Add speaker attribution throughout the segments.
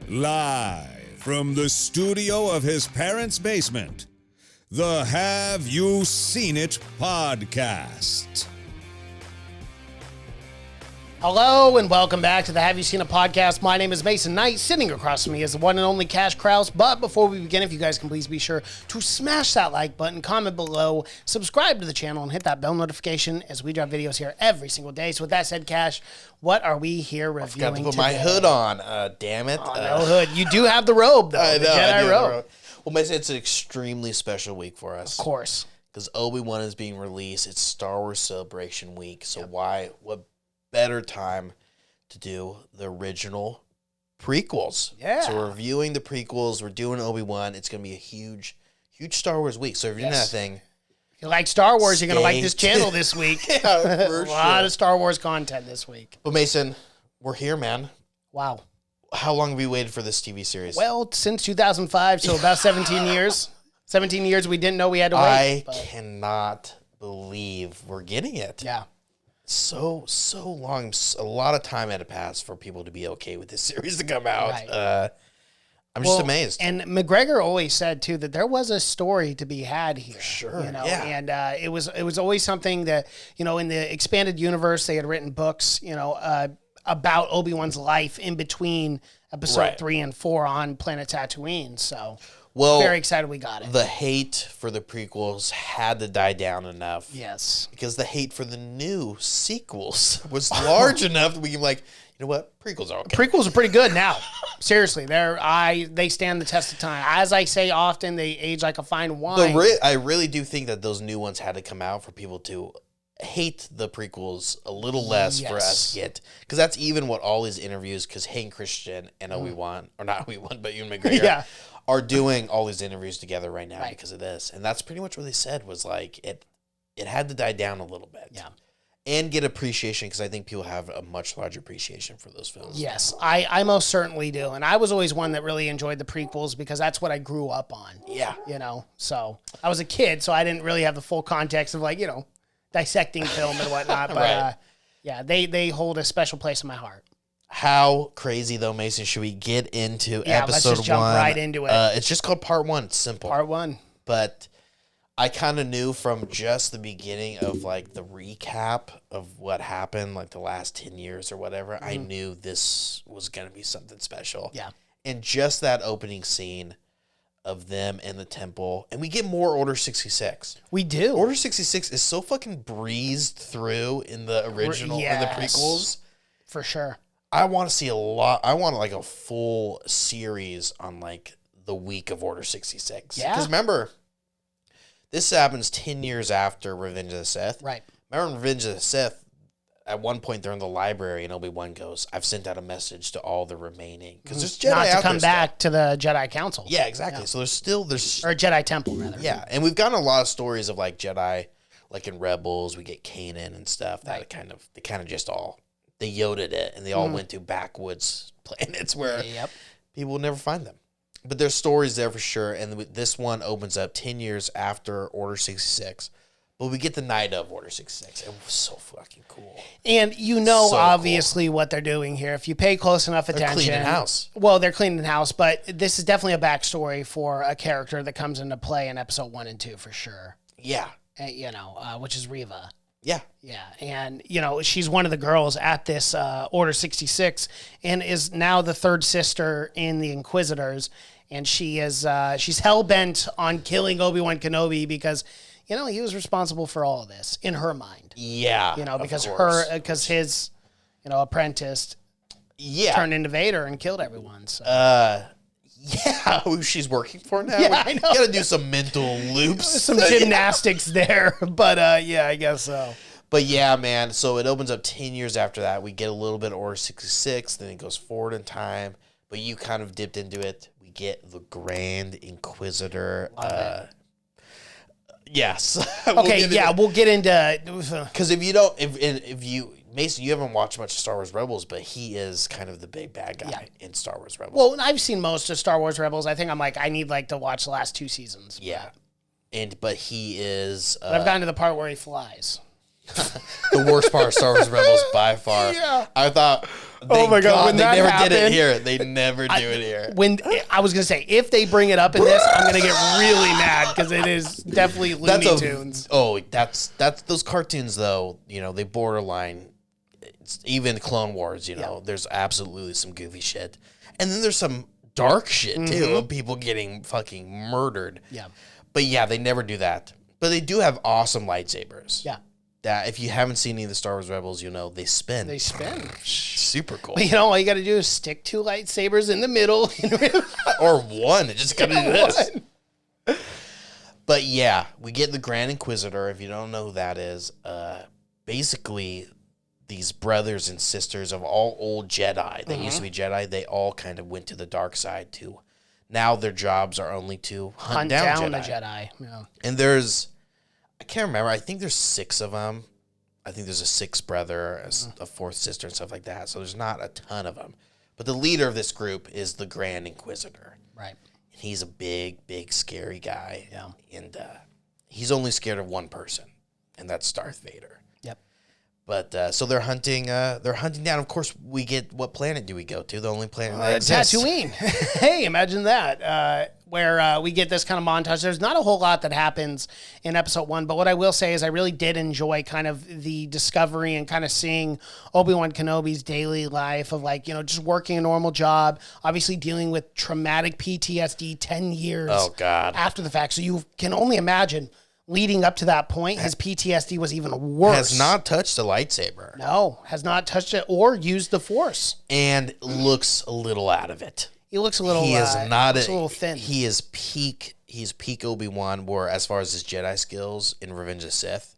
Speaker 1: Live from the studio of his parents' basement, the Have You Seen It podcast.
Speaker 2: Hello and welcome back to the Have You Seen It podcast. My name is Mason Knight. Sitting across from me is the one and only Cash Krause. But before we begin, if you guys can please be sure to smash that like button, comment below, subscribe to the channel, and hit that bell notification as we drop videos here every single day. So with that said, Cash, what are we here reviewing today?
Speaker 3: I forgot to put my hood on. Damn it.
Speaker 2: Oh, no hood. You do have the robe, though. The Jedi robe.
Speaker 3: Well, Mason, it's an extremely special week for us.
Speaker 2: Of course.
Speaker 3: Because Obi-Wan is being released. It's Star Wars Celebration Week. So what better time to do the original prequels?
Speaker 2: Yeah.
Speaker 3: So we're reviewing the prequels. We're doing Obi-Wan. It's going to be a huge Star Wars week. So if you're doing that thing,
Speaker 2: if you like Star Wars, you're going to like this channel this week.
Speaker 3: Yeah, for
Speaker 2: a lot of Star Wars content this week.
Speaker 3: But Mason, we're here, man.
Speaker 2: Wow.
Speaker 3: How long have we waited for this TV series?
Speaker 2: Well, since 2005, so about 17 years. 17 years we didn't know we had to wait.
Speaker 3: I cannot believe we're getting it.
Speaker 2: Yeah.
Speaker 3: So long. A lot of time had to pass for people to be okay with this series to come out. Right. I'm just amazed.
Speaker 2: And McGregor always said too that there was a story to be had here. For
Speaker 3: sure.
Speaker 2: You know?
Speaker 3: Yeah.
Speaker 2: And it was always something that, you know, in the expanded universe they had written books, you know, about Obi-Wan's life in between episode 3 and 4 on planet Tatooine. So very excited we got it.
Speaker 3: The hate for the prequels had to die down enough.
Speaker 2: Yes.
Speaker 3: Because the hate for the new sequels was large enough that we can be like, you know what? Prequels are okay.
Speaker 2: Prequels are pretty good now. Seriously, they stand the test of time. As I say often, they age like a fine wine.
Speaker 3: I really do think that those new ones had to come out for people to hate the prequels a little less for us to get. Because that's even what all these interviews, because Hayden Christensen and Obi-Wan, or not Obi-Wan, but Ewan McGregor, are doing all these interviews together right now because of this. And that's pretty much what they said was like, it had to die down a little bit.
Speaker 2: Yeah.
Speaker 3: And get appreciation, because I think people have a much larger appreciation for those films.
Speaker 2: Yes, I most certainly do. And I was always one that really enjoyed the prequels because that's what I grew up on.
Speaker 3: Yeah.
Speaker 2: You know, so I was a kid, so I didn't really have the full context of, like, you know, dissecting film and whatnot. But yeah, they hold a special place in my heart.
Speaker 3: How crazy, though, Mason, should we get into episode
Speaker 2: let's just jump right into it.
Speaker 3: It's just called Part 1. It's simple.
Speaker 2: Part 1.
Speaker 3: But I kind of knew from just the beginning of, like, the recap of what happened, like, the last 10 years or whatever, I knew this was going to be something special.
Speaker 2: Yeah.
Speaker 3: And just that opening scene of them in the temple, and we get more Order 66.
Speaker 2: We do.
Speaker 3: Order 66 is so fucking breezed through in the original, in the prequels.
Speaker 2: For sure.
Speaker 3: I want to see a lot. I want like a full series on like the week of Order 66.
Speaker 2: Yeah.
Speaker 3: Because remember, this happens 10 years after Revenge of the Sith.
Speaker 2: Right.
Speaker 3: Remember in Revenge of the Sith, at one point they're in the library and Obi-Wan goes, I've sent out a message to all the remaining. Because there's Jedi
Speaker 2: Not to
Speaker 3: out
Speaker 2: come
Speaker 3: there
Speaker 2: back to the Jedi Council.
Speaker 3: Yeah, exactly. Yeah. So there's
Speaker 2: or Jedi Temple, rather.
Speaker 3: Yeah, and we've gotten a lot of stories of like Jedi, like in Rebels, we get Kanan and stuff. That they kind of just all, they Yoda'd it, and they all went to backwoods planets where people will never find them. But there's stories there for sure, and this one opens up 10 years after Order 66. But we get the night of Order 66. It was so fucking cool.
Speaker 2: And you know, obviously, what they're doing here. If you pay close enough attention.
Speaker 3: They're cleaning house.
Speaker 2: Well, they're cleaning house, but this is definitely a backstory for a character that comes into play in episode 1 and 2 for sure.
Speaker 3: Yeah.
Speaker 2: You know, which is Reva.
Speaker 3: Yeah.
Speaker 2: Yeah. And, you know, she's one of the girls at this Order 66 and is now the third sister in the Inquisitors. And she is she's hell-bent on killing Obi-Wan Kenobi because, you know, he was responsible for all of this in her mind.
Speaker 3: Yeah.
Speaker 2: You know, because his, you know, apprentice turned into Vader and killed everyone. So.
Speaker 3: Yeah, who she's working for now?
Speaker 2: Yeah, I know.
Speaker 3: You gotta do some mental loops.
Speaker 2: Some gymnastics there, but yeah, I guess so.
Speaker 3: But yeah, man, so it opens up 10 years after that. We get a little bit of Order 66, then it goes forward in time, but you kind of dipped into it. We get the Grand Inquisitor. Yes.
Speaker 2: We'll get into...
Speaker 3: Because if you... Mason, you haven't watched much of Star Wars Rebels, but he is kind of the big bad guy in Star Wars Rebels.
Speaker 2: Well, I've seen most of Star Wars Rebels. I think I need to watch the last 2 seasons.
Speaker 3: Yeah. But he is...
Speaker 2: But I've gotten to the part where he flies.
Speaker 3: The worst part of Star Wars Rebels by far.
Speaker 2: Yeah.
Speaker 3: I thought
Speaker 2: Oh my God, when
Speaker 3: they
Speaker 2: that
Speaker 3: never did it
Speaker 2: happened-
Speaker 3: here. They never do it here.
Speaker 2: When I was gonna say, if they bring it up in this, I'm gonna get really mad because it is definitely Looney Tunes.
Speaker 3: That's those cartoons though. You know, they borderline. It's even Clone Wars. You know, there's absolutely some goofy shit, and then there's some dark shit too of people getting fucking murdered.
Speaker 2: Yeah.
Speaker 3: But yeah, they never do that. But they do have awesome lightsabers.
Speaker 2: Yeah.
Speaker 3: That if you haven't seen any of the Star Wars Rebels, you know they spin.
Speaker 2: They spin.
Speaker 3: Super cool.
Speaker 2: But you know, all you got to do is stick 2 lightsabers in the middle.
Speaker 3: Or one. It just got to do this. But yeah, we get the Grand Inquisitor. If you don't know who that is, basically these brothers and sisters of all old Jedi that used to be Jedi, they all kind of went to the dark side too. Now their jobs are only to hunt down Jedi.
Speaker 2: the Jedi. Yeah.
Speaker 3: And there's, I can't remember. I think there's 6 of them. I think there's a 6th brother, a 4th sister, and stuff like that. So there's not a ton of them. But the leader of this group is the Grand Inquisitor.
Speaker 2: Right.
Speaker 3: And he's a big, big, scary guy.
Speaker 2: Yeah.
Speaker 3: And he's only scared of one person, and that's Darth Vader.
Speaker 2: Yep.
Speaker 3: But so they're hunting down. Of course, we get, what planet do we go to? The only planet that exists.
Speaker 2: Tatooine. Hey, imagine that. Where we get this kind of montage. There's not a whole lot that happens in episode 1, but what I will say is I really did enjoy kind of the discovery and kind of seeing Obi-Wan Kenobi's daily life of like, you know, just working a normal job, obviously dealing with traumatic PTSD 10 years after the fact. So you can only imagine leading up to that point, his PTSD was even worse.
Speaker 3: Has not touched a lightsaber.
Speaker 2: No, has not touched it or used the Force.
Speaker 3: And looks a little out of it.
Speaker 2: He looks a little.
Speaker 3: He is not
Speaker 2: a little thin.
Speaker 3: He is peak. He's peak Obi-Wan, where as far as his Jedi skills in Revenge of the Sith,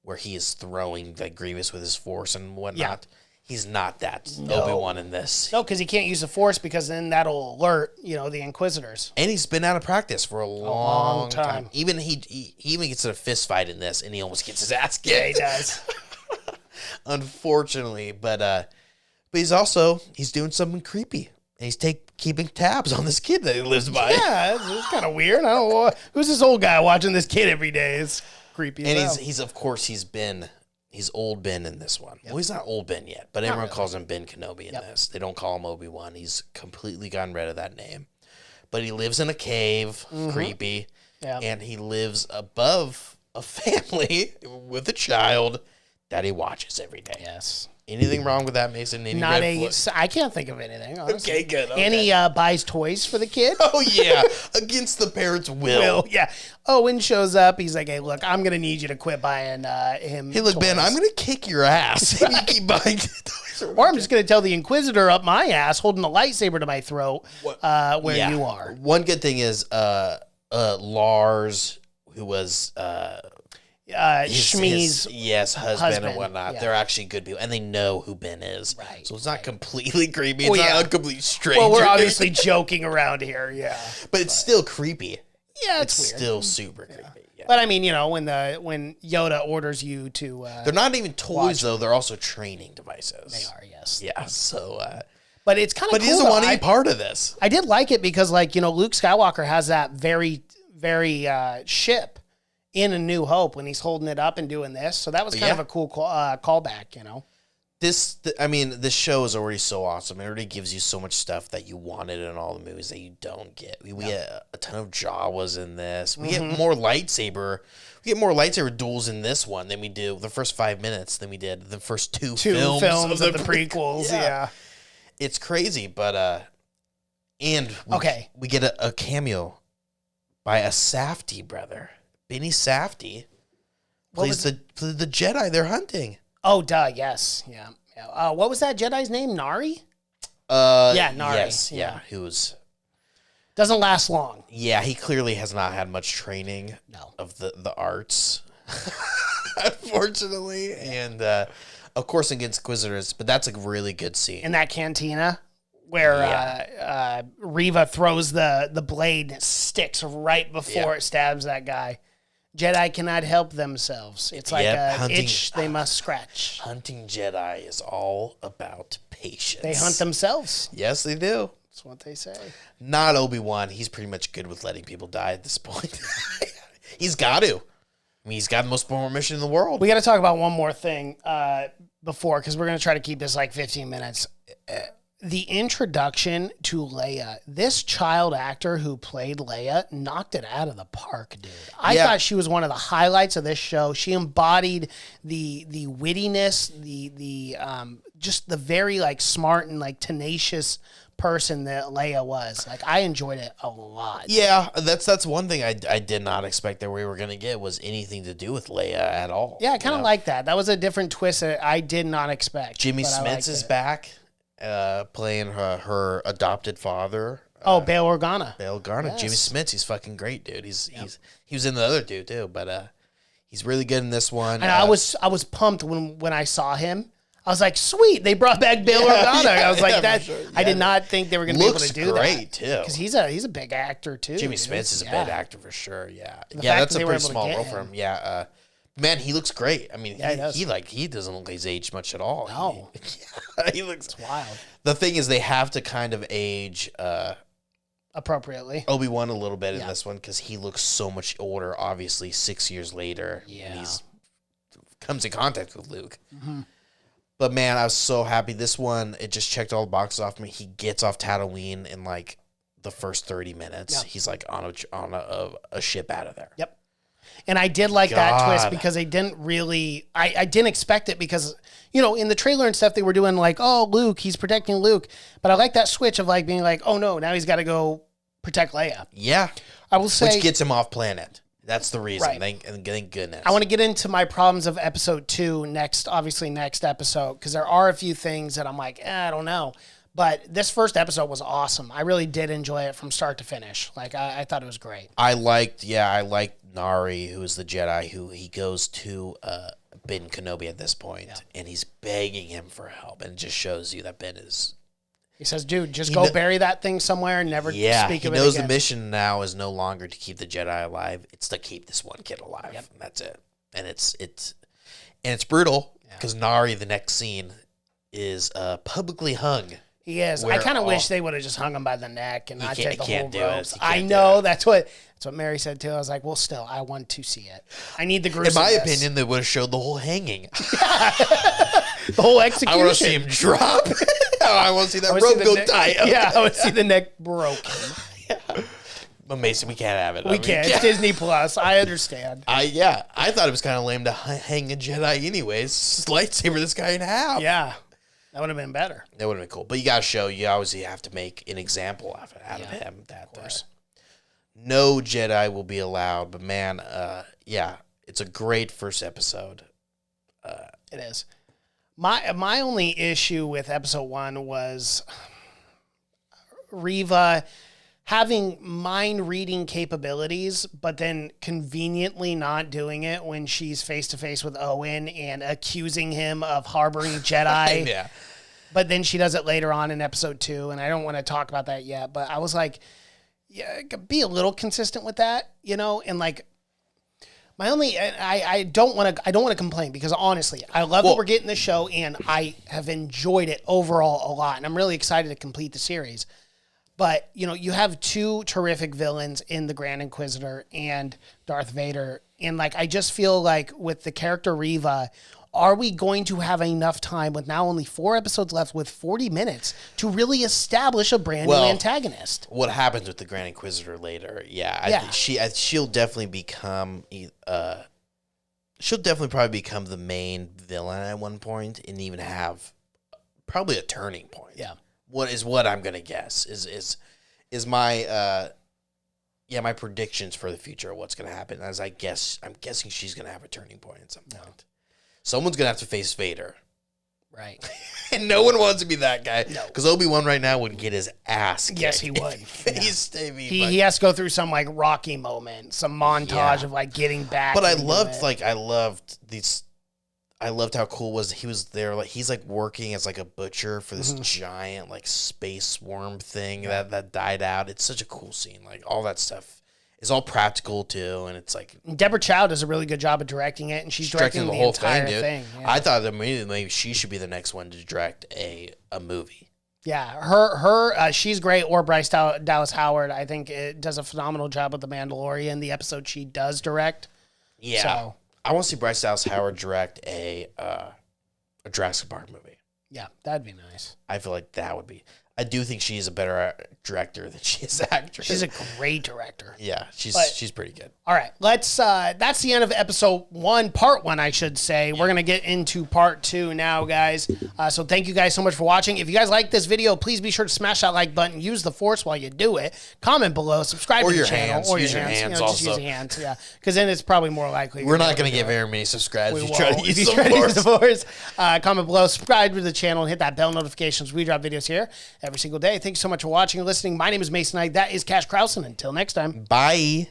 Speaker 3: where he is throwing like Grievous with his Force and whatnot. He's not that Obi-Wan in this.
Speaker 2: No, because he can't use the Force because then that'll alert the Inquisitors.
Speaker 3: And he's been out of practice for a long time. Even he even gets in a fist fight in this, and he almost gets his ass kicked.
Speaker 2: Yeah, he does.
Speaker 3: Unfortunately, but he's doing something creepy. And he's keeping tabs on this kid that he lives by.
Speaker 2: Yeah, it's kind of weird. I don't know who's this old guy watching this kid every day. It's creepy.
Speaker 3: And he's old Ben in this one. Yep. Well, he's not old Ben yet, but everyone calls him Ben Kenobi in this. They don't call him Obi-Wan. He's completely gotten rid of that name. But he lives in a cave, creepy, and he lives above a family with a child that he watches every day.
Speaker 2: Yes.
Speaker 3: Anything wrong with that, Mason?
Speaker 2: I can't think of anything. Honestly.
Speaker 3: Okay, good. Okay.
Speaker 2: And he buys toys for the kid.
Speaker 3: Oh, yeah. Against the parents' will.
Speaker 2: Yeah. Owen shows up. He's like, hey, look, I'm going to need you to quit buying him
Speaker 3: Hey, look,
Speaker 2: toys.
Speaker 3: Ben, I'm going to kick your ass if you keep buying toys.
Speaker 2: Or I'm just going to tell the Inquisitor up my ass, holding a lightsaber to my throat, where you are.
Speaker 3: One good thing is Lars, who was...
Speaker 2: Shmi's
Speaker 3: husband and whatnot. Yeah. They're actually good people, and they know who Ben is. Right. So it's not completely creepy. It's not a complete stranger.
Speaker 2: Well, we're obviously joking around here,
Speaker 3: but it's still creepy.
Speaker 2: Yeah,
Speaker 3: it's weird. Still super creepy. Yeah.
Speaker 2: But I mean, when Yoda orders you to,
Speaker 3: they're not even toys though. They're also training devices.
Speaker 2: They are, yes.
Speaker 3: Yeah. So,
Speaker 2: but it's kind of.
Speaker 3: But
Speaker 2: cool,
Speaker 3: he doesn't want any part of this.
Speaker 2: I did like it because, Luke Skywalker has that very, very ship in A New Hope when he's holding it up and doing this. So that was kind of a cool callback,
Speaker 3: This show is already so awesome. It already gives you so much stuff that you wanted in all the movies that you don't get. We get a ton of Jawas in this. We get more lightsaber. We get more lightsaber duels in this one than we do the first 5 minutes than we did the first two films of the prequels.
Speaker 2: Yeah.
Speaker 3: It's crazy, but we get a cameo by a Safdie brother. Benny Safdie plays the Jedi they're hunting.
Speaker 2: Oh, duh, yes. Yeah. What was that Jedi's name? Nari?
Speaker 3: Nari.
Speaker 2: Yes.
Speaker 3: Yeah. Who's...
Speaker 2: Doesn't last long.
Speaker 3: Yeah, he clearly has not had much training of the arts, unfortunately. And, of course, against Inquisitors, but that's a really good scene.
Speaker 2: In that cantina where Reva throws the blade, sticks right before it stabs that guy. Jedi cannot help themselves. It's like an itch they must scratch.
Speaker 3: Hunting Jedi is all about patience.
Speaker 2: They hunt themselves.
Speaker 3: Yes, they do.
Speaker 2: That's what they say.
Speaker 3: Not Obi-Wan. He's pretty much good with letting people die at this point. He's got to. mean, he's got the most important mission in the world.
Speaker 2: We got to talk about one more thing before, because we're going to try to keep this like 15 minutes. The introduction to Leia, this child actor who played Leia knocked it out of the park, dude. I thought she was one of the highlights of this show. She embodied the wittiness, the just the very like smart and like tenacious person that Leia was. Like, I enjoyed it a lot.
Speaker 3: Yeah, that's one thing I did not expect that we were going to get was anything to do with Leia at all.
Speaker 2: Yeah, I kind of like that. That was a different twist that I did not expect.
Speaker 3: Jimmy Smits is back. Playing her adopted father.
Speaker 2: Bail Organa.
Speaker 3: Bail Organa. Yes. Jimmy Smits, he's fucking great, dude. He was in the other two too, but he's really good in this one.
Speaker 2: And I was pumped when I saw him. I was like, sweet, they brought back Bail Organa. I was like, that. Sure. I did not think they were going to be able to do that. Looks great too, because he's a big actor too.
Speaker 3: Jimmy Smits is a big actor for sure. Yeah, that's a pretty small role for him. Yeah. Man, he looks great. I mean, he doesn't look like he's aged much at all.
Speaker 2: No.
Speaker 3: He looks
Speaker 2: it's wild.
Speaker 3: The thing is, they have to kind of age
Speaker 2: appropriately
Speaker 3: Obi-Wan a little bit in this one, because he looks so much older, obviously 6 years later.
Speaker 2: Yeah.
Speaker 3: And he's comes in contact with Luke. Mm-hmm. But man, I was so happy. This one, it just checked all the boxes off me. He gets off Tatooine in like the first 30 minutes. Yep. He's like on a ship out of there.
Speaker 2: Yep. And I did like that twist, because they didn't really... I didn't expect it, because, in the trailer and stuff, they were doing like, oh, Luke, he's protecting Luke. But I like that switch of like being like, oh, no, now he's got to go protect Leia.
Speaker 3: Yeah.
Speaker 2: I will say...
Speaker 3: Which gets him off planet. That's the reason.
Speaker 2: Right.
Speaker 3: Thank goodness.
Speaker 2: I want to get into my problems of episode 2 next episode, because there are a few things that I'm like, I don't know. But this first episode was awesome. I really did enjoy it from start to finish. Like, I thought it was great.
Speaker 3: I liked Nari, who is the Jedi, who he goes to Ben Kenobi at this point, and he's begging him for help. And it just shows you that Ben is...
Speaker 2: He says, dude, just go bury that thing somewhere and never speak of it again.
Speaker 3: He knows the mission now is no longer to keep the Jedi alive. It's to keep this one kid alive. Yep. And that's it. And it's brutal, because Nari, the next scene, is publicly hung.
Speaker 2: He is. I kind of wish they would have just hung him by the neck and not take the whole ropes. I know. That's what Mary said too. I was like, well, still, I want to see it. I need the gruesomeness.
Speaker 3: In my opinion, they would have showed the whole hanging.
Speaker 2: The whole execution.
Speaker 3: I want to see him drop. I want to see that rope go tie up.
Speaker 2: Yeah, I want to see the neck broken.
Speaker 3: But Mason, we can't have it.
Speaker 2: We can't. It's Disney Plus. I understand.
Speaker 3: I thought it was kind of lame to hang a Jedi anyways. Just lightsaber this guy in half.
Speaker 2: Yeah. That would have been better.
Speaker 3: That would have been cool. But you obviously have to make an example out of him. That no Jedi will be allowed. But man, it's a great first episode.
Speaker 2: It is. My only issue with episode 1 was Reva having mind-reading capabilities, but then conveniently not doing it when she's face-to-face with Owen and accusing him of harboring Jedi.
Speaker 3: Yeah.
Speaker 2: But then she does it later on in episode 2, and I don't want to talk about that yet, but I was like, yeah, be a little consistent with that, and like, my only, I don't want to complain, because honestly, I love that we're getting this show, and I have enjoyed it overall a lot, and I'm really excited to complete the series. But, you have 2 terrific villains in the Grand Inquisitor and Darth Vader. And, like, I just feel like with the character Reva, are we going to have enough time with now only 4 episodes left with 40 minutes to really establish a brand new antagonist?
Speaker 3: What happens with the Grand Inquisitor later? She'll definitely become... she'll definitely probably become the main villain at one point and even have probably a turning point.
Speaker 2: Yeah.
Speaker 3: What I'm gonna guess is my my predictions for the future of what's gonna happen. As I'm guessing she's gonna have a turning point at some point. Someone's gonna have to face Vader,
Speaker 2: right?
Speaker 3: And no one wants to be that guy.
Speaker 2: No,
Speaker 3: because Obi-Wan right now would get his ass kicked.
Speaker 2: Yes, he would.
Speaker 3: He
Speaker 2: has to go through some like Rocky moment, some montage of like getting back.
Speaker 3: But I loved how cool was he was there. Like he's like working as like a butcher for this giant like space worm thing that died out. It's such a cool scene. Like all that stuff is all practical too, and it's like
Speaker 2: Deborah Chow does a really good job of directing it, and she's directing the whole entire thing. Yeah.
Speaker 3: I thought that maybe she should be the next one to direct a movie.
Speaker 2: Yeah, her she's great. Or Bryce Dallas Howard, I think, it does a phenomenal job with The Mandalorian. The episode she does direct.
Speaker 3: Yeah.
Speaker 2: So,
Speaker 3: I want to see Bryce Dallas Howard direct a Jurassic Park movie.
Speaker 2: yeah, that'd be nice.
Speaker 3: I feel like that would be. I do think she's a better director than she is actress.
Speaker 2: She's a great director.
Speaker 3: Yeah, she's pretty good.
Speaker 2: All right, let's. That's the end of episode 1, part 1, I should say. We're gonna get into part 2 now, guys. So thank you guys so much for watching. If you guys like this video, please be sure to smash that like button. Use the force while you do it. Comment below. Subscribe
Speaker 3: Or
Speaker 2: to the
Speaker 3: your
Speaker 2: channel.
Speaker 3: hands.
Speaker 2: Or
Speaker 3: Use
Speaker 2: your
Speaker 3: your
Speaker 2: hands.
Speaker 3: hands
Speaker 2: Just use
Speaker 3: also.
Speaker 2: your hands. Yeah, because then it's probably more likely.
Speaker 3: We're not going to get very many subscribes if you try to use
Speaker 2: If you try to use the force. Comment below. Subscribe to the channel and hit that bell notifications. We drop videos here every single day. Thank you so much for watching and listening. My name is Mason Knight. That is Cash Krause. And until next time.
Speaker 3: Bye.